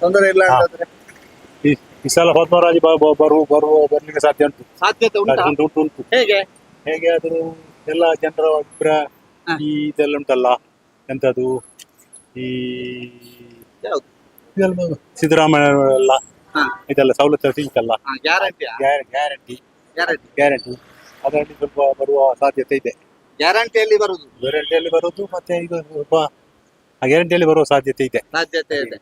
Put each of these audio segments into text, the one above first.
ತೊಂದರೆ ಇಲ್ಲ ಅಂತಂದ್ರೆ ಈ ಸಲ ಪದ್ಮರಾಜ್ ಬರ್ಲಿಕ್ಕೆ ಸಾಧ್ಯ ಉಂಟು. ಸಾಧ್ಯತೆ ಉಂಟಾ? ಉಂಟು ಉಂಟು ಉಂಟು. ಹೇಗೆ? ಹೇಗೆ ಅದು ಎಲ್ಲ ಜನರ ಅಭಿಪ್ರಾಯ ಈ ಇದೆಲ್ಲ ಉಂಟಲ್ಲ, ಎಂತದು ಈ ಯಾವ್ದು? ಸಿದ್ದರಾಮಯ್ಯ ಎಲ್ಲ ಹಾ. ಇದೆಲ್ಲ ಸವಲತ್ತು ಸಿಗುತ್ತಲ್ಲ, ಗ್ಯಾರಂಟಿ ಗ್ಯಾರಂಟಿ ಗ್ಯಾರಂಟಿ ಗ್ಯಾರಂಟಿ ಅದರಲ್ಲಿ ಸ್ವಲ್ಪ ಬರುವ ಸಾಧ್ಯತೆ ಇದೆ. ಗ್ಯಾರಂಟಿಯಲ್ಲಿ ಬರುದು ಗ್ಯಾರಂಟಿಯಲ್ಲಿ ಬರೋದು, ಮತ್ತೆ ಇದು ಸ್ವಲ್ಪ ಗ್ಯಾರಂಟಿಯಲ್ಲಿ ಬರುವ ಸಾಧ್ಯತೆ ಇದೆ. ಸಾಧ್ಯತೆ ಇದೆ.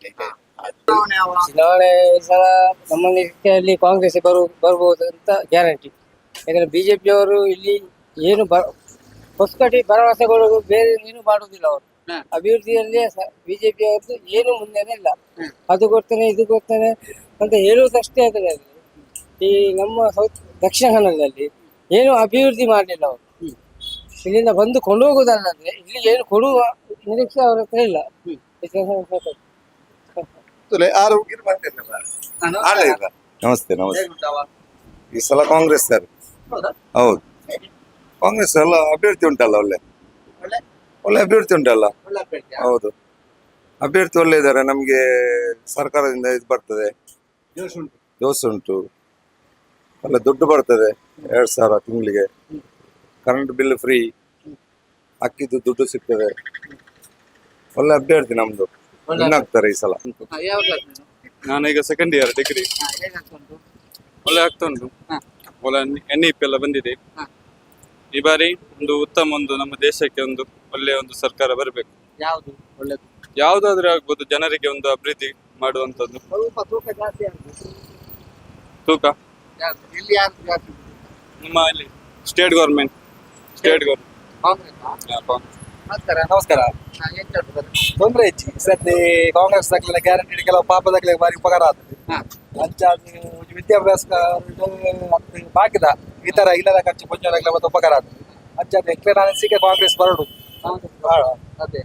ಚುನಾವಣೆ ಯಾವ? ಚುನಾವಣೆ ಈ ಸಲ ನಮ್ಮ ನಿರೀಕ್ಷೆಯಲ್ಲಿ ಕಾಂಗ್ರೆಸ್ ಬರ್ಬೋದು ಅಂತ ಗ್ಯಾರಂಟಿ. ಯಾಕಂದ್ರೆ ಬಿಜೆಪಿಯವರು ಇಲ್ಲಿ ಏನು ಹೊಸಕಟ್ಟಿ ಭರವಸೆ ಕೊಡೋದು, ಬೇರೆ ಏನು ಮಾಡುವುದಿಲ್ಲ ಅವರು. ಅಭಿವೃದ್ಧಿಯಲ್ಲಿ ಬಿಜೆಪಿ ಅವ್ರದ್ದು ಏನು ಮುಂದೆನೇ ಇಲ್ಲ. ಅದು ಕೊಡ್ತೇನೆ ಇದು ಕೊಡ್ತೇನೆ ಅಂತ ಹೇಳುವುದಷ್ಟೇ ಆದರೆ ಈ ನಮ್ಮ ದಕ್ಷಿಣ ಕನ್ನಡದಲ್ಲಿ ಏನು ಅಭಿವೃದ್ಧಿ ಮಾಡಲಿಲ್ಲ ಅವರು. ಇಲ್ಲಿಂದ ಬಂದು ಕೊಂಡು ಹೋಗುವುದಲ್ಲದೆ ಇಲ್ಲಿ ಏನು ಕೊಡುವ ನಿರೀಕ್ಷೆ ಅವ್ರ ಹತ್ರ ಇಲ್ಲ. ನಮಸ್ತೆ ನಮಸ್ತೆ. ಈ ಸಲ ಕಾಂಗ್ರೆಸ್ ಸರ್. ಹೌದು, ಕಾಂಗ್ರೆಸ್ ಎಲ್ಲ ಅಭ್ಯರ್ಥಿ ಉಂಟಲ್ಲ, ಒಳ್ಳೆ ಒಳ್ಳೆ ಅಭ್ಯರ್ಥಿ ಉಂಟಲ್ಲ. ಹೌದು, ಅಭ್ಯರ್ಥಿ ಒಳ್ಳೆ ಇದ್ದಾರೆ. ನಮ್ಗೆ ಸರ್ಕಾರದಿಂದ ಇದು ಬರ್ತದೆ, ಜೋಸ್ ಉಂಟು, ಒಳ್ಳೆ ದುಡ್ಡು ಬರ್ತದೆ, 2,000 ತಿಂಗಳಿಗೆ. ಕರೆಂಟ್ ಬಿಲ್ ಫ್ರೀ, ಅಕ್ಕಿದು ದುಡ್ಡು ಸಿಗ್ತದೆ. ಒಳ್ಳೆ ಅಭ್ಯರ್ಥಿ ನಮ್ದು, ಆಗ್ತಾರೆ ಈ ಸಲ. ನಾನೀಗ ಸೆಕೆಂಡ್ ಇಯರ್ ಡಿಗ್ರಿ. ಒಳ್ಳೆ ಆಗ್ತಾ ಉಂಟು. ಒಳ್ಳೆ NEP ಎಲ್ಲ ಬಂದಿದೆ. ಈ ಬಾರಿ ಒಂದು ಉತ್ತಮ ಒಂದು ನಮ್ಮ ದೇಶಕ್ಕೆ ಒಂದು ಒಳ್ಳೆಯ ಒಂದು ಸರ್ಕಾರ ಬರಬೇಕು. ಯಾವುದು ಒಳ್ಳೆದು? ಯಾವುದಾದ್ರೂ ಆಗ್ಬೋದು, ಜನರಿಗೆ ಒಂದು ಅಭಿವೃದ್ಧಿ ಮಾಡುವಂತದ್ದು. ಸ್ವಲ್ಪ ತೂಕ ಜಾಸ್ತಿ ಆಗ್ತದೆ. ತೂಕ ಇಲ್ಲಿ ಯಾರು ಜಾಸ್ತಿ? ನಮ್ಮ ಇಲ್ಲಿ ಸ್ಟೇಟ್ ಗೌರ್ಮೆಂಟ್ ನಮಸ್ಕಾರ. ತೊಂದ್ರೆ ಹೆಚ್ಚಿ ಸದ್ಯ ಕಾಂಗ್ರೆಸ್ ದಾಖಲೆ ಗ್ಯಾರಂಟಿ ಕೆಲವು ಪಾಪ ದಾಖಲೆ ಬಾರಿ ಉಪಕಾರ ಆಗ್ತದೆ. ಅಂಚಾದ ವಿದ್ಯಾಭ್ಯಾಸ ಬಾಕಿದ ಈ ತರ ಇಲ್ಲದ ಖರ್ಚು ಪಂಚಾಯತ್ ಮತ್ತೆ ಉಪಕಾರ ಆಗ್ತದೆ. ಅಂಚಾದ ಎಕ್ಲೇನ ಅನಿಸಿಕೆ ಕಾಂಗ್ರೆಸ್ ಬರಡು. ಅದೇ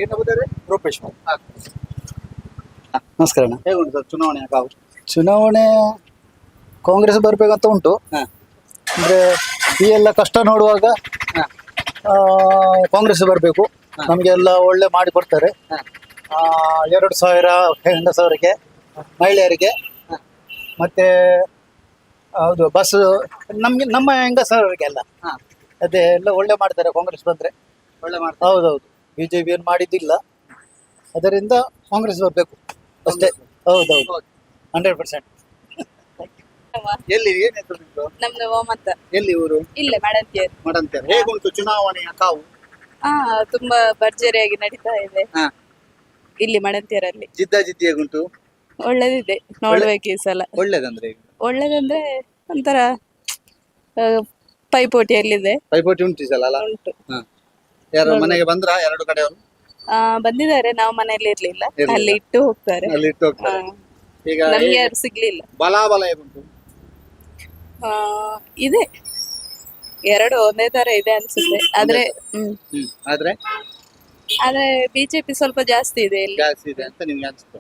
ಏನು ಬುದ್ಧರೇ? ರೂಪೇಶ್ ನಮಸ್ಕಾರ. ಹೇಗುಂಟು ಸರ್ ಚುನಾವಣೆ ಕಾವು? ಚುನಾವಣೆ ಕಾಂಗ್ರೆಸ್ ಬರ್ಬೇಕಂತ ಉಂಟು. ಅಂದ್ರೆ ಈ ಎಲ್ಲ ಕಷ್ಟ ನೋಡುವಾಗ ಕಾಂಗ್ರೆಸ್ ಬರಬೇಕು. ನಮಗೆಲ್ಲ ಒಳ್ಳೆ ಮಾಡಿ ಕೊಡ್ತಾರೆ. 2,000 ಹೆಂಗಸವರಿಗೆ, ಮಹಿಳೆಯರಿಗೆ, ಮತ್ತೆ ಹೌದು ಬಸ್ ನಮ್ಗೆ ನಮ್ಮ ಹೆಂಗಸವರಿಗೆಲ್ಲ ಅದೇ ಎಲ್ಲ ಒಳ್ಳೆ ಮಾಡ್ತಾರೆ ಕಾಂಗ್ರೆಸ್ ಬಂದ್ರೆ. ಒಳ್ಳೆ ಮಾಡ್ತಾರೆ. ಹೌದೌದು, ಬಿಜೆಪಿ ಏನು ಮಾಡಿದ್ದಿಲ್ಲ, ಅದರಿಂದ ಕಾಂಗ್ರೆಸ್ ಬರಬೇಕು ಅಷ್ಟೇ. ಹೌದೌದು, 100%. ಎಲ್ಲಿ ಏನ್ ಹೆಸರು ನಿಮ್ದು? ನಮ್ದು ಒಮ್ಮತ್ತ. ಎಲ್ಲಿ ಊರು? ಇಲ್ಲೇ ಮಡಂತಿಯರು. ಮಡಂತಿಯರು. ಹೇಗುಂಟು ಚುನಾವಣೆಯ ಕಾವು? ತುಂಬಾ ಭರ್ಜರಿಯಾಗಿ ನಡೀತಾ ಇದೆ ಹಾ. ಇಲ್ಲಿ ಮಡಂತಿಯರಲ್ಲಿ. ಜಿದ್ದಾಜಿದ್ದಿ ಹೇಗುಂಟು? ಒಳ್ಳೇದಿದೆ, ನೋಡ್ಬೇಕು ಈ ಸಲ. ಒಳ್ಳೇದಂದ್ರೆ ಒಳ್ಳೇದಂದ್ರೆ ಒಂಥರ ಪೈಪೋಟಿಯಲ್ಲಿದೆ. ಪೈಪೋಟಿ ಉಂಟು ಈ ಸಲ ಅಲ್ಲ? ಉಂಟು. ಯಾರು ಮನೆಗೆ ಬಂದ್ರ? 2 ಕಡೆಯವರು ಬಂದಿದ್ದಾರೆ. ನಾವು ಮನೆಯಲ್ಲಿ ಇರ್ಲಿಲ್ಲ, ಅಲ್ಲಿ ಇಟ್ಟು ಹೋಗ್ತಾರೆ. ಅಲ್ಲಿ ಇಟ್ಟು ಹೋಗ್ತಾರೆ. ಈಗ ನಮ್ಗೆ ಯಾರು ಸಿಗ್ಲಿಲ್ಲ. ಬಲಾಬಲ ಹೇಗುಂಟು? ಇದೆ, 2 ಒಂದೇ ತರ ಇದೆ ಅನ್ಸುತ್ತೆ. ಆದ್ರೆ ಆದ್ರೆ ಬಿಜೆಪಿ ಸ್ವಲ್ಪ ಜಾಸ್ತಿ ಇದೆ ಇಲ್ಲಿ. ಜಾಸ್ತಿ ಇದೆ ಅಂತ ನಿಮ್ಗೆ ಅನ್ಸುತ್ತೆ?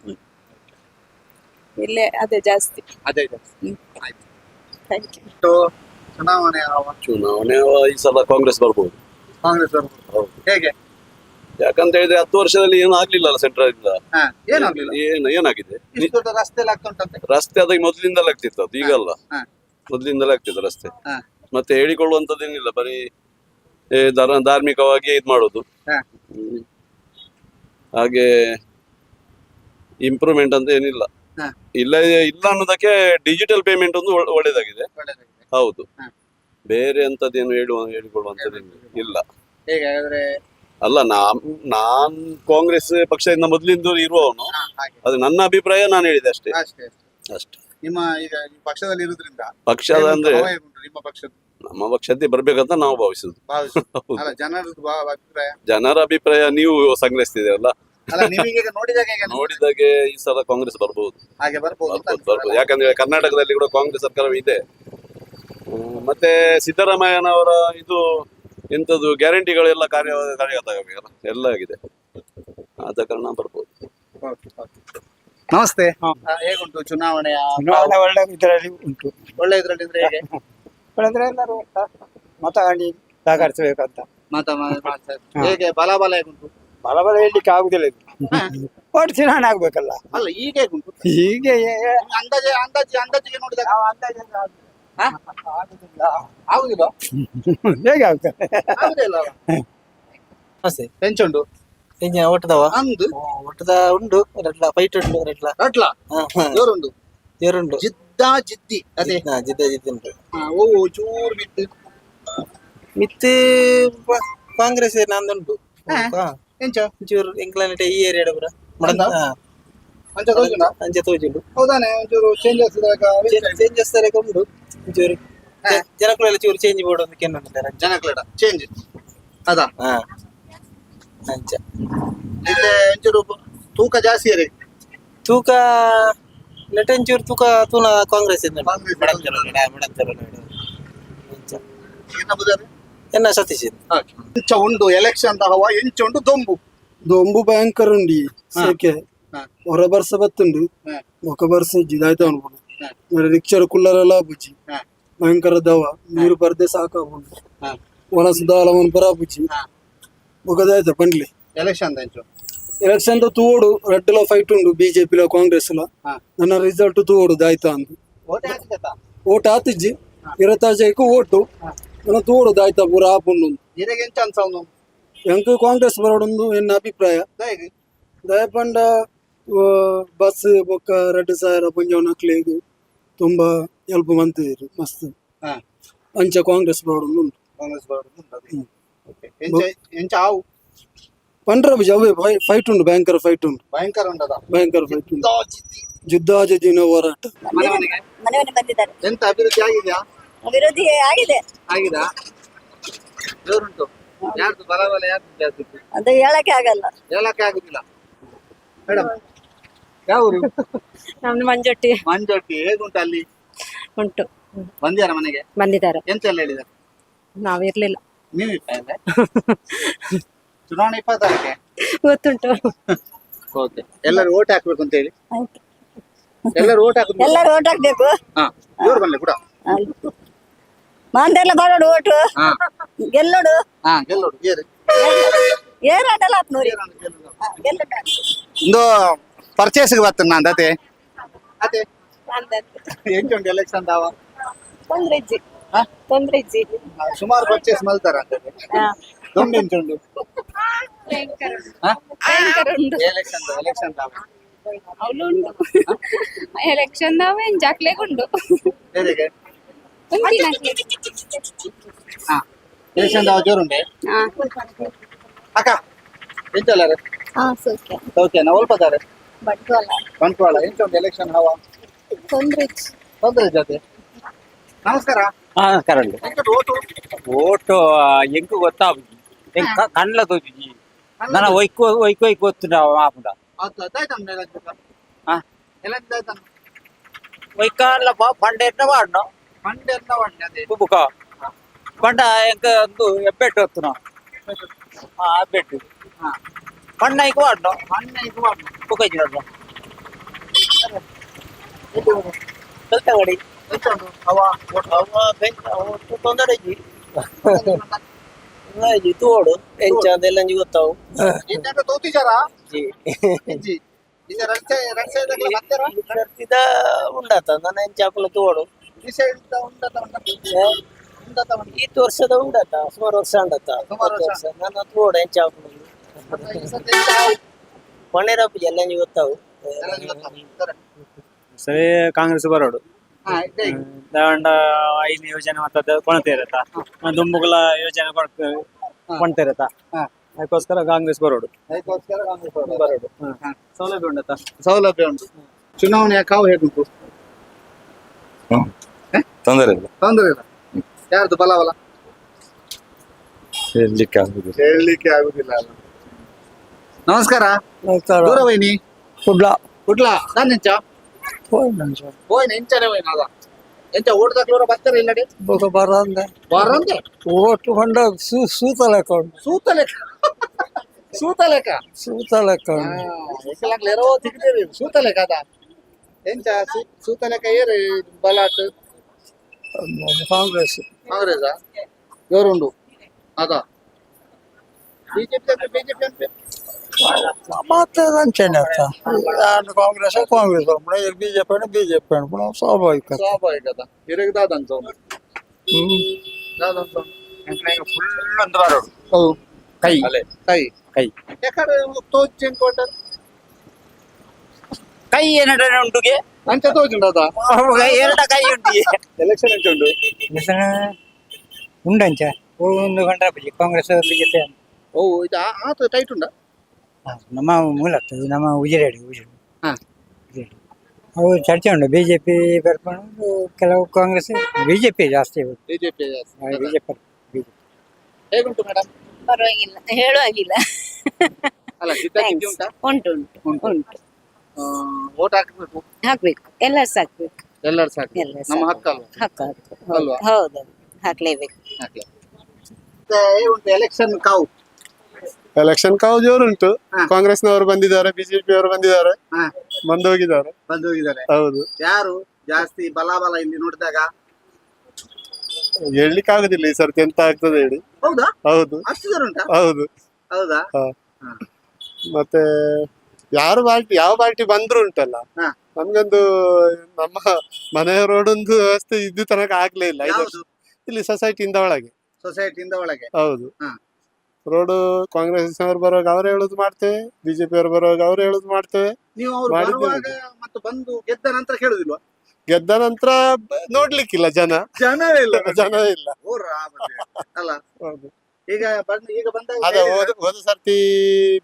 ಇಲ್ಲೇ ಅದೇ ಜಾಸ್ತಿ. ಅದೇ ಜಾಸ್ತಿ. ಆಯ್ತು, ಥ್ಯಾಂಕ್ ಯು. ಚುನಾವಣೆ ಚುನಾವಣೆ ಈ ಸಲ ಕಾಂಗ್ರೆಸ್ ಬರ್ಬೋದು. ಕಾಂಗ್ರೆಸ್ ಬರ್ಬೋದು. ಹೇಗೆ? ಯಾಕಂತ ಹೇಳಿದ್ರೆ 10 ವರ್ಷದಲ್ಲಿ ಏನು ಆಗ್ಲಿಲ್ಲ ಅಲ್ಲ ಸೆಂಟ್ರಲ್ ಇಂದ. ಏನಾಗ್ಲಿಲ್ಲ? ಏನಾಗಿದೆ? ರಸ್ತೆ ಆಗ್ತುಂಟಂತೆ. ರಸ್ತೆ ಅದಕ್ಕೆ ಮೊದಲಿಂದಲೇ ಆಗ್ತಿತ್ತು, ಅದು ಈಗಲ್ಲ. ಮೊದಲಿಂದಲೇ ಆಗ್ತಿತ್ತು ರಸ್ತೆ. ಮತ್ತೆ ಹೇಳಿಕೊಳ್ಳುವಂತದ್ದೇನಿಲ್ಲ, ಬರೀ ಧಾರ್ಮಿಕವಾಗಿ ಇದ್ ಮಾಡೋದು. ಹಾಗೆ ಇಂಪ್ರೂವ್ಮೆಂಟ್ ಅಂತ ಏನಿಲ್ಲ. ಇಲ್ಲ ಇಲ್ಲ ಅನ್ನೋದಕ್ಕೆ ಡಿಜಿಟಲ್ ಪೇಮೆಂಟ್ ಒಂದು ಒಳ್ಳೇದಾಗಿದೆ. ಹೌದು, ಬೇರೆ ಅಂತದೇನು ಹೇಳಿಕೊಳ್ಳುವಂತದ್ದೇನು ಇಲ್ಲ. ಅಲ್ಲ, ನಾನ್ ಕಾಂಗ್ರೆಸ್ ಪಕ್ಷದಿಂದ ಮೊದಲಿಂದ ಇರುವವನು. ಅದು ನನ್ನ ಅಭಿಪ್ರಾಯ, ನಾನು ಹೇಳಿದೆ ಅಷ್ಟೇ. ಅಷ್ಟೇ. ನಿಮ್ಮ ಈಗ ಪಕ್ಷದಲ್ಲಿ ಇರುವುದರಿಂದ ಪಕ್ಷದ ಅಂದ್ರೆ ನಿಮ್ಮ ಪಕ್ಷದ ನಮ್ಮ ಪಕ್ಷಕ್ಕೆ ಬರ್ಬೇಕಂತ ನಾವು ಭಾವಿಸುದು. ಜನರ ಅಭಿಪ್ರಾಯ ನೀವು ಸಂಗ್ರಹಿಸ್ತಿದ್ದೀರಲ್ಲ, ನೋಡಿದಾಗೆ ಈ ಸಲ ಕಾಂಗ್ರೆಸ್ ಬರ್ಬಹುದು. ಯಾಕಂದ್ರೆ ಕರ್ನಾಟಕದಲ್ಲಿ ಕೂಡ ಕಾಂಗ್ರೆಸ್ ಸರ್ಕಾರ ಇದೆ. ಮತ್ತೆ ಸಿದ್ದರಾಮಯ್ಯನವರ ಇದು ಎಂತದ್ದು ಗ್ಯಾರಂಟಿಗಳೆಲ್ಲ ಕಾರ್ಯಗತವಾಗಬೇಕಲ್ಲ, ಎಲ್ಲ ಆಗಿದೆ. ಆದ ಕಾರಣ ಬರ್ಬೋದು. ನಮಸ್ತೆ. ಹೇಗುಂಟು ಚುನಾವಣೆ? ಒಳ್ಳೆ ಇದರಲ್ಲಿ ಉಂಟು. ಒಳ್ಳೆ ಇದರಲ್ಲಿ ಅಂದ್ರೆ ಹೇಗೆ? ಒಳ್ಳೆದ್ರೆ ಎಲ್ಲರೂ ಮತ ಹಾಕಿ ಸಹಕರಿಸಬೇಕಂತ. ಹೇಗೆ? ಬಲಾಬಲ ಹೇಗುಂಟು? ಬಲ ಹೇಳಲಿಕ್ಕೆ ಆಗುದಿಲ್ಲ ಇದು. ಒಟ್ಟು ಚುನಾವಣೆ ಆಗ್ಬೇಕಲ್ಲ. ಅಲ್ಲ ಈಗ ಹೇಗುಂಟು ಹೀಗೆ ಅಂದಾಜಿಗೆ ನೋಡಿದಾಗ ಆಗುದಿಲ್ಲ ಹೇಗೆ ಆಗ್ತದೆ? ಆಗುದಿಲ್ಲ ಅಲ್ಲ? ನಮಸ್ತೆ. ಎಂಚುಂಡು ಎಂಜಿನ ಒಟ್ಟದವ ಅಂದು ಒಟ್ಟದ ಉಂಡು ರಟ್ಲ ಫೈಟ್ ಉಂಡು ರಟ್ಲ ರಟ್ಲ ಜೋರುಂಡು ಜೇರುಂಡು ಜಿದ್ದಿ ಅದೇ ಜಿದ್ದ ಜಿದ್ದ ಉಂಟು. ಓ ಚೂರು ಬಿತ್ತು ಮಿತ್ ಕಾಂಗ್ರೆಸ್ ನಂದುಂಟು ಎಂಚ ಒಂಚೂರು ಎಂಕ್ಲಾನೆಟ್ ಈ ಏರಿಯಾಡ ಪೂರ ಅಂದ? ಅಂಚ ತೋಜುಂಡ ಅಂಚೆ ತೋಜುಂಡು ಹೌದಾನೆ ಒಂಚೂರು ಚೇಂಜಸ್ ಚೇಂಜಸ್ ತರಕ ಉಂಡು ಒಂಚೂರು ಜನಗಳೆಲ್ಲ ಚೂರು ಚೇಂಜ್ ಬೋರ್ಡ್ ಒಂದು ಕೆನ್ನುಂಟಾರೆ ಜನಕ್ಲೆಡ ಚೇಂಜ್ ಅದಾ ಹಾ ಅಂಚ ಇಲ್ಲಿ ಒಂಚೂರು ತೂಕ ಜಾಸ್ತಿ ಇರಿ ತೂಕ ನೆಟ್ ಒಂಚೂರು ತೂಕ ತೂನ ಕಾಂಗ್ರೆಸ್ ಇಂದ ಕಾಂಗ್ರೆಸ್ ಇನ್ನ ಬುದಾರೆ ಎನ್ನ ಸತೀಶ್ ಎಂಚ ಉಂಡು ಎಲೆಕ್ಷನ್ ಹವಾ ಎಂಚ ಉಂಡು ದೊಂಬು ದೊಂಬು ಭಯಂಕರ ಉಂಡಿ ಸೇಕೆ ಹಾ. ಹೊರ ಬರ್ಸ ಬತ್ತುಂಡು ಹಾ. ఒక ಬರ್ಸ ಇದಾಯ್ತ ಅನ್ಬೋದು ಹಾ. మరి ರಿಕ್ಷರ್ ಕುಲ್ಲರೆಲ್ಲ ಬುಜ್ಜಿ ಹಾ. ಭಯಂಕರ ದವ ನೀರು ಬರ್ದೆ ಸಾಕಾಗ್ಬೋದು ಹಾ. ಒಣಸ ದಾಲವನ್ ಬರ ಬುಜ್ಜಿ ಹಾ. ఒకదాಯ್ತ పండ్లి ಎಲೆಕ್ಷನ್ ಎಂಚು ఎలక్షన్ తో తూడు రెడ్ లో ఫైట్ ఉండు బీజేపీ లో కాంగ్రెస్ లో ಹಾ. ನನ್ನ ರಿಸಲ್ಟ್ ತೂಡು ದಾಯ್ತಾ ಅಂದು ಓಟ್ ಹಾಕಿದತಾ ಓಟ್ ಆತಿಜ್ಜಿ 25 ಓಟು ನನ್ನ ತೂಡು ದಾಯ್ತಾ ಪೂರ ಆಪುಂಡು ಇರೆಗೆ ಎಂಚ ಅನ್ಸವ್ನು ಎಂಕ್ ಕಾಂಗ್ರೆಸ್ ಬರೋಡೊಂದು ಎನ್ನ ಅಭಿಪ್ರಾಯ ದಯಗೆ ದಯಪಂಡ ಬಸ್ ಬೊಕ್ಕ 2000 ಪಂಜಾವ್ ನಕ್ಲೆಗ್ ತುಂಬಾ ಹೆಲ್ಪ್ ಮಂತಿದ್ರು ಮಸ್ತ್ ಹಾ. ಅಂಚ ಕಾಂಗ್ರೆಸ್ ಬರೋಡೊಂದು ಉಂಟು ಕಾಂಗ್ರೆಸ್ ಬರೋದು ಓಕೆ ಎಂಚ ಎಂಚ ಆವು ಪಂಡ್ರ ಅವೇ ಫೈಟ್ ಉಂಟು ಭಯಂಕರ ಫೈಟ್ ಉಂಟು ಭಯಂಕರ ಉಂಟದ ಭಯಂಕರ ಫೈಟ್ ಉಂಟು ಯುದ್ಧಾಜಿನ ಹೋರಾಟ ಮನೆ ಮನೆಗೆ ಮನೆ ಬಂದಿದ್ದಾರೆ. ಎಂತ ಅಭಿವೃದ್ಧಿ ಆಗಿದೆಯಾ ಅಭಿವೃದ್ಧಿ ಆಗಿದೆ, ಆಗಿದಾ ಜೋರುಂಟು ಯಾರ್ದು ಬಲ ಯಾರ್ದು ಜಾಸ್ತಿ ಅದು ಹೇಳಕ್ಕೆ ಆಗಲ್ಲ. ಹೇಳಕ್ಕೆ ಆಗುದಿಲ್ಲ ಮೇಡಮ್ ಯಾವ ಊರು ನಮ್ದು ಮಂಜೊಟ್ಟಿ ಮಂಜೋಟಿ ಹೇಗುಂಟು ಅಲ್ಲಿ ಉಂಟು, ಬಂದ್ಯಾರ ಮನೆಗೆ ಬಂದಿದ್ದಾರೆ. ಎಂತೆಲ್ಲ ಹೇಳಿದ್ದಾರೆ ನಾವಿರ್ಲಿಲ್ಲ, ನೀವು ಇರ್ತಾ ಚುನಾವಣೆ 26ಕ್ಕೆ ಗೊತ್ತುಂಟು. ಓಕೆ ಎಲ್ಲರೂ ಓಟ್ ಹಾಕ್ಬೇಕು ಅಂತ ಹೇಳಿ ಆಯ್ತು, ಎಲ್ಲರೂ ಓಟ್ ಹಾಕುದು ಎಲ್ಲರೂ ಓಟ್ ಹಾಕ್ಬೇಕು. ಹಾ ಜೋರು ಬನ್ನಿ ಕೂಡ ಮಾಂದೆಲ್ಲ ಬರೋಡು ಓಟು ಹಾ ಗೆಲ್ಲೋಡು ಹಾ ಗೆಲ್ಲೋಡು ಏರಿ ಏರಾಡಲ್ಲ ನೋಡಿ ಗೆಲ್ಲೋಡು. ಒಂದು ಪರ್ಚೇಸ್ಗೆ ಬರ್ತೇನೆ ನಾನು ಅದೇ ಅದೇ ಎಂಟುಂಟು ಎಲೆಕ್ಷನ್ ದಾವ ತೊಂದ್ರೆ ಇಜ್ಜಿ ಹಾ? ತೊಂದ್ರೆ ಇಜ್ಜಿ. ಸುಮಾರು ಪರ್ಚೇಸ್ ಮಲ್ತಾರ ಅಂತ ದೊಂಬೆ ಎಂಚುಂಡು ಎಲೆಕ್ಷನ್ ದಾವ ಅವಳು ಉಂಟು ಎಲೆಕ್ಷನ್ ನಾವೇ ಜಾಕ್ಲೆಗುಂಡು ಬೇರೆಗೆ ಹಾ ಎಲೆಕ್ಷನ್ ದಾವ ಜೋರುಂಡೆ ಅಕ್ಕ ಎಂಚಲ್ಲ ಓಕೆನಾ ಒಲ್ಪದಾರೆ ಬಂಟ್ವಾಳ ಎಂಚುಂಟು ಎಲೆಕ್ಷನ್ ಹವಾ ತೊಂದ್ರೆ ತೊಂದರೆ ಜೊತೆ ನಮಸ್ಕಾರ ನಮಸ್ಕಾರ ಅಂడి. ಎಂಕುಂಟು ಓಟು ఓటు ఎంకు కొత్త కండ్ల తోచి మన వైకు వైకు వైకు వస్తున్నావు మాపుడ ಅದು ಅದಾಯ್ತಮ್ಮ ಎಲೆಕ್ಷನ್ ಹಾ. ಎಲೆಕ್ಷನ್ ಆಯ್ತಮ್ಮ వైకాళ్ళ పంట ఎట్లా వాడినాం ಮಂಡೆ ಅಂತ ವಾಡ್ನೆ ಅದೇ బుక్క పంట ఇంకా ఎబ్బెట్టు వస్తున్నాం అబ్బెట్టు ಹಾ పంట ఇంక వాడినాం ಮಣ್ಣೆ ಇದು ವಾಡ್ನೆ బుక్క ఇచ్చినాడు వెళ్తాగడి ಎಂಚುಂಟು ಹವಾ ತೊಂದರೆ ತೋಡು ಎಂಚ ಅದೆಲ್ಲ ಗೊತ್ತಾವು ಎಂತ ತೋತಿಜಾರ ಇಜ್ಜಿ ಈಗ ರಡ್ಸೆ ಬರ್ತಾರ ಇದ ಉಂಡಾತ ನನ್ನ ಎಂಚ ಹಾಕಲು ತೋಡು ವಿಷಯ ಈ ವರ್ಷದ ಉಂಡಾತ ಸುಮಾರು ವರ್ಷ ಉಂಡಾತ ಸುಮಾರು ವರ್ಷ. ನನ್ನ ತೋಡು ಎಂಚ ಹಾಕಲು ಪಣೇರಪ್ಪ ಎಲ್ಲ ಗೊತ್ತಾವು ಸರಿ ಕಾಂಗ್ರೆಸ್ ಬರೋಡು ದಾಂಡ ಐದು ಯೋಜನೆ ಮತ್ತದ ಕೊಣತೆ ಇರತ್ತಾ ದುಂಬುಗಳ ಯೋಜನೆ ಕೊಣ್ತಾ ಇರತ್ತಾ ಹಾ. ಅದಕ್ಕೋಸ್ಕರ ಕಾಂಗ್ರೆಸ್ ಬರೋಡು ಅದಕ್ಕೋಸ್ಕರ ಕಾಂಗ್ರೆಸ್ ಬರೋಡು ಸೌಲಭ್ಯ ಉಂಡತ್ತಾ ಸೌಲಭ್ಯ ಉಂಟು ಚುನಾವಣೆಯ ಕಾವು ಹೇಗುಂಟು ತೊಂದರೆ ಇಲ್ಲ ತೊಂದರೆ ಇಲ್ಲ ಯಾರ್ದು ಬಲವಲ್ಲ ಹೇಳಲಿಕ್ಕೆ ಆಗುದಿಲ್ಲ ಹೇಳಲಿಕ್ಕೆ ಆಗುದಿಲ್ಲ ಅಲ್ಲ ನಮಸ್ಕಾರ ದೂರವೈನಿ ಕುಡ್ಲಾ ನಾನು ಎಂಚ ಹೋಯ್ನ ಎಂಚನೆ ಹೋಯ್ನ ಅದ ಎಂಚ ಓಟ್ ದಾಖಲೂರ ಬರ್ತಾರೆ ಇಲ್ಲಡಿ ಬರಂದೆ ಓಟು ಹೊಂಡ ಸೂತ ಲೆಕ್ಕ ಸೂತ ಲೆಕ್ಕ ಸೂತ ಲೆಕ್ಕ ಸೂತ ಲೆಕ್ಕ ಎಕ್ಕಲಾಗ್ಲೇರೋ ತಿಕ್ದೇರಿ ಸೂತ ಲೆಕ್ಕ ಅದ ಎಂಚ ಸೂತ ಲೆಕ್ಕ ಏರಿ ಬಲಾಟ್ ಕಾಂಗ್ರೆಸ್ ಕಾಂಗ್ರೆಸ್ ಜೋರುಂಡು ಅದ ಬಿಜೆಪಿ ಅಂತ ಮತ್ತೆ ಅಂಚನೆ ಅರ್ಥ ಕಾಂಗ್ರೆಸ್ ಬಿಜೆಪಿ ಸ್ವಾಭಾವಿಕ ಸ್ವಾಭಾವಿಕದ ಇರಗ್ ದಾದಂತ ದಾದಂತ ಫುಲ್ ಅಂತ ಬರೋಡು ಹೌದು ಕೈ ಕೈ ಕೈ ಯಾಕಂದ್ರೆ ತೋಚ್ ಕೋಟ ಕೈ ಏನಡ ಉಂಟುಗೆ ಅಂಚ ತೋಚುಂಡ ಅದ ಎರಡ ಕೈ ಉಂಟು ಎಲೆಕ್ಷನ್ ಎಂಚ ಉಂಡು ಉಂಡಂಚ ಒಂದು ಗಂಟೆ ಬಜಿ ಕಾಂಗ್ರೆಸ್ ಬಿಜೆಪಿ ಓ ಇದು ಆತ ಟೈಟ್ ಉಂಡ ನಮ್ಮ ಮೂಲ ಆಗ್ತದೆ ನಮ್ಮ ಉಜಿರೇಡಿ ಹಾ. ಉಜಿರೇಡಿ ಅವು ಚರ್ಚೆ ಉಂಟು ಬಿಜೆಪಿ ಬರ್ಕೊಂಡು ಕೆಲವು ಕಾಂಗ್ರೆಸ್ ಬಿಜೆಪಿ ಜಾಸ್ತಿ ಬಿಜೆಪಿ ಬಿಜೆಪಿ ಹೇಗುಂಟು ಮೇಡಮ್ ಪರವಾಗಿಲ್ಲ ಹೇಳುವಾಗಿಲ್ಲ ಅಲ್ಲ ಸಿದ್ಧಾಂತ ಉಂಟಾ ಉಂಟು ಉಂಟು ಉಂಟು ವೋಟ್ ಹಾಕ್ಬೇಕು ಹಾಕ್ಬೇಕು ಎಲ್ಲರೂ ಸಾಕ್ಬೇಕು ಎಲ್ಲರೂ ಸಾಕು ಎಲ್ಲರೂ ನಮ್ಮ ಸಾಕು. ಹಕ್ಕಲ್ವ ಹಕ್ಕು ಹಕ್ಕು ಅಲ್ವಾ? ಹೌದು ಹಾಕ್ಲೇಬೇಕು ಹಾಕ್ಲಿ ಹೇಗುಂಟು ಎಲೆಕ್ಷನ್ ಕಾವು ಎಲೆಕ್ಷನ್ ಕಾವು ಜೋರುಂಟು ಹಾ. ಕಾಂಗ್ರೆಸ್ನವರು ಬಂದಿದ್ದಾರೆ ಬಿಜೆಪಿ ಅವರು ಬಂದಿದ್ದಾರೆ ಹಾ. ಬಂದು ಹೋಗಿದ್ದಾರೆ ಬಂದು ಹೋಗಿದ್ದಾರೆ ಹೌದು ಯಾರು ಜಾಸ್ತಿ ಬಲಾಬಲ ಇಲ್ಲಿ ನೋಡಿದಾಗ ಹೇಳಲಿಕ್ಕೆ ಆಗುದಿಲ್ಲ ಈ ಸರ್ತಿ ಎಂತ ಆಗ್ತದೆ ಹೇಳಿ ಹೌದಾ ಹೌದು ಅಷ್ಟು ಜನ ಉಂಟಾ ಹೌದು ಹೌದಾ ಮತ್ತೆ ಯಾರು ಪಾರ್ಟಿ ಯಾವ ಪಾರ್ಟಿ ಬಂದ್ರು ಉಂಟಲ್ಲ ಹಾ. ನಮ್ಗೊಂದು ನಮ್ಮ ಮನೆಯ ರೋಡೊಂದು ವ್ಯವಸ್ಥೆ ಇದ್ದು ತನಕ ಆಗ್ಲೇ ಇಲ್ಲ ಯಾವುದು ಇಲ್ಲಿ ಸೊಸೈಟಿಯಿಂದ ಒಳಗೆ ಸೊಸೈಟಿಯಿಂದ ಒಳಗೆ ಹೌದು ಹಾ. ರೋಡು ಕಾಂಗ್ರೆಸ್ ಅವರು ಬರುವಾಗ ಅವ್ರು ಹೇಳುದು ಮಾಡ್ತೇವೆ ಬಿಜೆಪಿ ಅವರು ಬರುವಾಗ ಅವ್ರು ಹೇಳುದು ಮಾಡ್ತೇವೆ ನೀವು ಅವ್ರು ಮಾಡಿದ್ದೇನೆ. ಬರುವಾಗ ಮತ್ತು ಬಂದು ಗೆದ್ದ ನಂತರ ಕೇಳುದಿಲ್ವಾ ಗೆದ್ದ ನಂತರ ನೋಡ್ಲಿಕ್ಕಿಲ್ಲ ಜನ ಜನವೇ ಇಲ್ಲ ಜನವೇ ಇಲ್ಲ ಓ ರಾಮದೇ. ಅಲ್ಲ ಹೌದು ಈಗ ಬಂದಾಗ ಅದ ಹೋದ ಸರ್ತಿ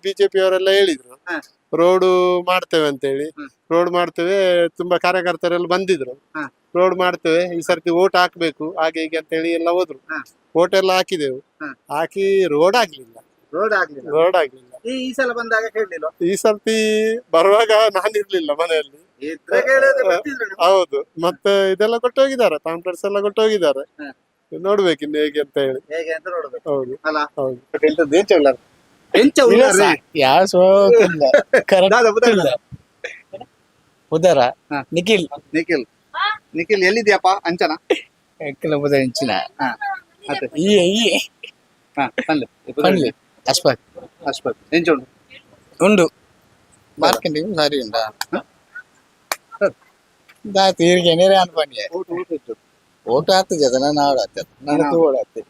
ಬಿಜೆಪಿ ಅವರೆಲ್ಲ ಹೇಳಿದ್ರು ಹಾ. ರೋಡು ಮಾಡ್ತೇವೆ ಅಂತ ಹೇಳಿ ಹ್ಮ್. ರೋಡ್ ಮಾಡ್ತೇವೆ ತುಂಬಾ ಕಾರ್ಯಕರ್ತರೆಲ್ಲ ಬಂದಿದ್ರು ಹಾ. ರೋಡ್ ಮಾಡ್ತೇವೆ ಈ ಸರ್ತಿ ಓಟ್ ಹಾಕ್ಬೇಕು ಹಾಗೆ ಹೀಗೆ ಅಂತ ಹೇಳಿ ಎಲ್ಲ ಹೋದ್ರು ಹಾ. ಓಟ್ ಎಲ್ಲ ಹಾಕಿದೆವು ಹಾ. ಹಾಕಿ ರೋಡ್ ಆಗ್ಲಿಲ್ಲ ರೋಡ್ ಆಗ್ಲಿಲ್ಲ ರೋಡ್ ಆಗ್ಲಿಲ್ಲ ಈ ಸಲ ಬಂದಾಗ ಕೇಳಲಿಲ್ಲ ಈ ಸರ್ತಿ ಬರುವಾಗ ನಾನಿರ್ಲಿಲ್ಲ ಮನೆಯಲ್ಲಿ ಇದ್ರೆ ಕೇಳಿದ್ರೆ ಬರ್ತಿದ್ರು ನೀವು. ಹೌದು ಮತ್ತೆ ಇದೆಲ್ಲ ಕೊಟ್ಟೋಗಿದ್ದಾರೆ ಪಾಂಪ್ಲೆಟ್ಸ್ ಎಲ್ಲ ಕೊಟ್ಟೋಗಿದ್ದಾರೆ ಹಾ. ನೋಡ್ಬೇಕು ಇನ್ನು ಹೇಗೆ ಅಂತ ಹೇಳಿ ಹೇಗೆ ಅಂತ ನೋಡ್ಬೇಕು ಹೌದು ಅಲ್ಲ ಹೌದು ಎಂಚ ಉಳ್ಳಾರ ಎಂಚ ಉಳ್ಳಾರ ಉದರ ಹಾ. ನಿಖಿಲ್ ನಿಖಿಲ್ ನಿಖಿಲ್ ಎಲ್ಲಿದ್ಯಪ್ಪ ಅಂಚನ ಕೆಲವು ಇಂಚಿನ ಮತ್ತೆ ಈ ಹಾ ಪಲ್ಲೆ ಪಲ್ಲೆ ಅಶ್ಫಾಕ್ ಅಶ್ವತ್ ಎಂಚ ಉಂಟು ಉಂಡು ಮಾರ್ಕೆಟಿಂಗ್ ಸರಿ ಉಂಟಾ ದಾತಿ ಹೀರಿಗೆ ನೇರೆ ಅನ್ಪಣ್ಯ ಊಟ ಊಟ ಇತ್ತು ಓಟು ಆಗ್ತದೆ ಜನ ನಾಡು ಆಗ್ತದೆ ನನ್ನ ತೂಗೋಡು ಆಗ್ತದೆ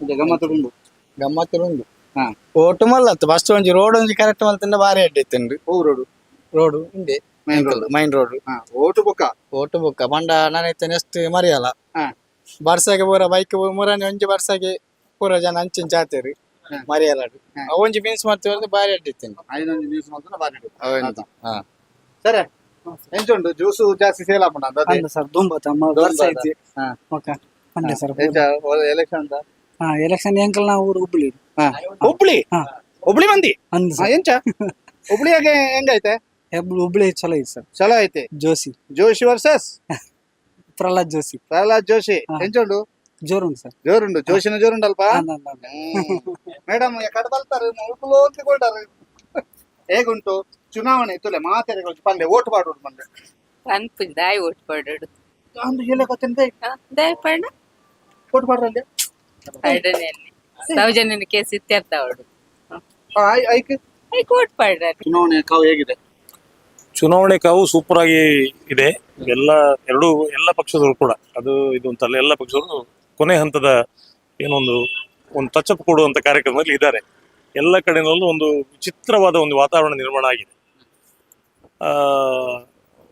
ಇದು ಗಮ್ಮತ್ತು ಉಂಟು ಗಮ್ಮತ್ತು ಉಂಡು ಹಾ. ಓಟು ಮಲ್ಲತ್ತು ಫಸ್ಟ್ ಒಂಜಿ ರೋಡ್ ಒಂಜಿ ಕರೆಕ್ಟ್ ಮಲ್ತಿಂದ ಬಾರಿ ಅಡ್ಡಿತ್ತುಂಡು ಹೂ ರೋಡು ರೋಡು ಹಿಂದೆ ಮೈನ್ ರೋಡ್ ಮೈನ್ ರೋಡ್ ಹಾ ಓಟು ಬುಕ್ಕ ಓಟು ಬುಕ್ಕ ಬಂಡ ನಾನೈತೆ ನೆಕ್ಸ್ಟ್ ಮರಿಯಲ್ಲ ಹಾ. ಬರ್ಸಾಗೆ ಪೂರ ಬೈಕ್ ಮೂರನೇ ಒಂಜಿ ಬರ್ಸಾಗೆ ಪೂರ ಜನ ಅಂಚಿನ ಜಾತೇರಿ ಹಾ. ಮರಿಯಲ್ಲ ಹಾ. ಒಂಜಿ ಮೀನ್ಸ್ ಮಾಡ್ತೀವಿ ಬಾರಿ ಅಡ್ಡಿತ್ತುಂಡು ಐದೊಂದು ನ್ಯೂಸ್ ಮಾತ್ರ ಬಾರಿ ಇಡು. ಅವಂದು ಹಾ ಸರಿ ಎಂಚ ಉಂಟು ಜ್ಯೂಸು ಜಾಸ್ತಿ ಸೇಲ್ ಆಪಣ ಅಂದ ಸರ್ ದುಂಬ ತಮ್ಮ ವರ್ಷ ಐತಿ ಹಾ. ಓಕ ಅಂದೆ ಸರ್ ಎಂಚ ಎಲೆಕ್ಷನ್ ಅಂತ ಹಾ ಎಲೆಕ್ಷನ್ ಎಂಕಲ್ ನಾವು ಊರು ಹುಬ್ಳಿ ಹುಬ್ಳಿ ಹಾ. ಹುಬ್ಳಿ ಮಂದಿ ಅಂದ ಹಾ, ಎಂಚ ಹುಬ್ಳಿಯಾಗೆ ಹೆಂಗೈತೆ ಹುಬ್ಳಿ ಚಲೋ ಐತಿ ಸರ್ ಚಲೋ ಐತೆ ಜೋಶಿ ಜೋಶಿ ವರ್ಸಸ್ ಪ್ರಹ್ಲಾದ್ ಜೋಶಿ ಪ್ರಹ್ಲಾದ್ ಜೋಶಿ ಹಾ. ಎಂಚ ಉಂಟು ಜೋರುಂಟು ಸರ್ ಜೋರುಂಡು ಜೋಶಿನ ಜೋರುಂಡಲ್ಪ ಮೇಡಮ್ ಕಡೆ ಬರ್ತಾರೆ ಉಳ್ಕುಲು ಅಂತ ಕೊಡ್ತಾರೆ ಹೇಗುಂಟು ಚುನಾವಣೆ ತುಲೆ ಮಾತೆರೆಗಳು ಪಲ್ಲೆ ಓಟ್ ಮಾಡೋದು ಮಂದೆ ಅನ್ಪುಜ್ ದಾಯಿ ಓಟ್ ಪಡೋಡು ಒಂದು ಹೇಳಕತ್ತಂತೆ ದಾಯಿ ಪಡ ಓಟ್ ಮಾಡ್ರಲ್ಲಿ ಪಡನೆಯಲ್ಲಿ ಸೌಜನ್ಯನ ಕೇಸ್ ಇತ್ಯರ್ಥವಡು ಐಕ್ ಐಕ್ ಓಟ್ ಪಡ್ರ ಚುನಾವಣೆ ಕಾವು ಹೇಗಿದೆ ಚುನಾವಣೆ ಕಾವು ಸೂಪರ್ ಆಗಿ ಇದೆ. ಎಲ್ಲ ಪಕ್ಷದವರು ಕೂಡ ಅದು ಇದು ಅಂತಲ್ಲ, ಎಲ್ಲ ಪಕ್ಷದವರು ಕೊನೆ ಹಂತದ ಏನೊಂದು ಟಚ್ ಅಪ್ ಕೊಡುವಂತ ಕಾರ್ಯಕ್ರಮದಲ್ಲಿ ಇದ್ದಾರೆ. ಎಲ್ಲ ಕಡೆನಲ್ಲೂ ಒಂದು ವಿಚಿತ್ರವಾದ ಒಂದು ವಾತಾವರಣ ನಿರ್ಮಾಣ ಆಗಿದೆ.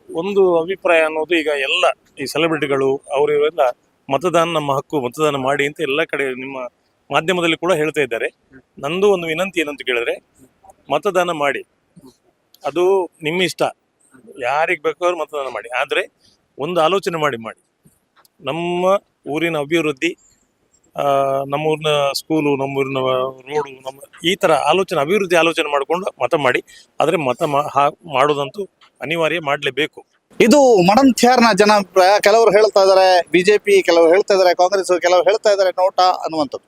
ಒಂದು ಅಭಿಪ್ರಾಯ ಅನ್ನೋದು ಈಗ ಎಲ್ಲ ಈ ಸೆಲೆಬ್ರಿಟಿಗಳು ಅವರೆಲ್ಲ ಮತದಾನ ನಮ್ಮ ಹಕ್ಕು, ಮತದಾನ ಮಾಡಿ ಅಂತ ಎಲ್ಲ ಕಡೆ ನಿಮ್ಮ ಮಾಧ್ಯಮದಲ್ಲಿ ಕೂಡ ಹೇಳ್ತಾ ಇದ್ದಾರೆ. ನಂದು ಒಂದು ವಿನಂತಿ ಏನಂತ ಕೇಳಿದ್ರೆ, ಮತದಾನ ಮಾಡಿ, ಅದು ನಿಮ್ಮ ಇಷ್ಟ, ಯಾರಿಗೆ ಬೇಕಾದ್ರೂ ಮತದಾನ ಮಾಡಿ. ಆದರೆ ಒಂದು ಆಲೋಚನೆ ಮಾಡಿ ನಮ್ಮ ಊರಿನ ಅಭಿವೃದ್ಧಿ, ನಮ್ಮ ಊರಿನ ಸ್ಕೂಲು, ನಮ್ಮ ಊರಿನ ರೋಡು, ನಮ್ಮ ಈ ಥರ ಅಭಿವೃದ್ಧಿ ಆಲೋಚನೆ ಮಾಡಿಕೊಂಡು ಮತ ಮಾಡಿ. ಆದರೆ ಮಾಡೋದಂತೂ ಅನಿವಾರ್ಯ, ಮಾಡಲೇಬೇಕು. ಇದು ಮಡಂತ್ಯಾರ್ನ ಜನ ಕೆಲವರು ಹೇಳ್ತಾ ಇದ್ದಾರೆ ಬಿಜೆಪಿ, ಕೆಲವರು ಹೇಳ್ತಾ ಇದ್ದಾರೆ ಕಾಂಗ್ರೆಸ್, ಕೆಲವರು ಹೇಳ್ತಾ ಇದ್ದಾರೆ ನೋಟಾ ಅನ್ನುವಂಥದ್ದು.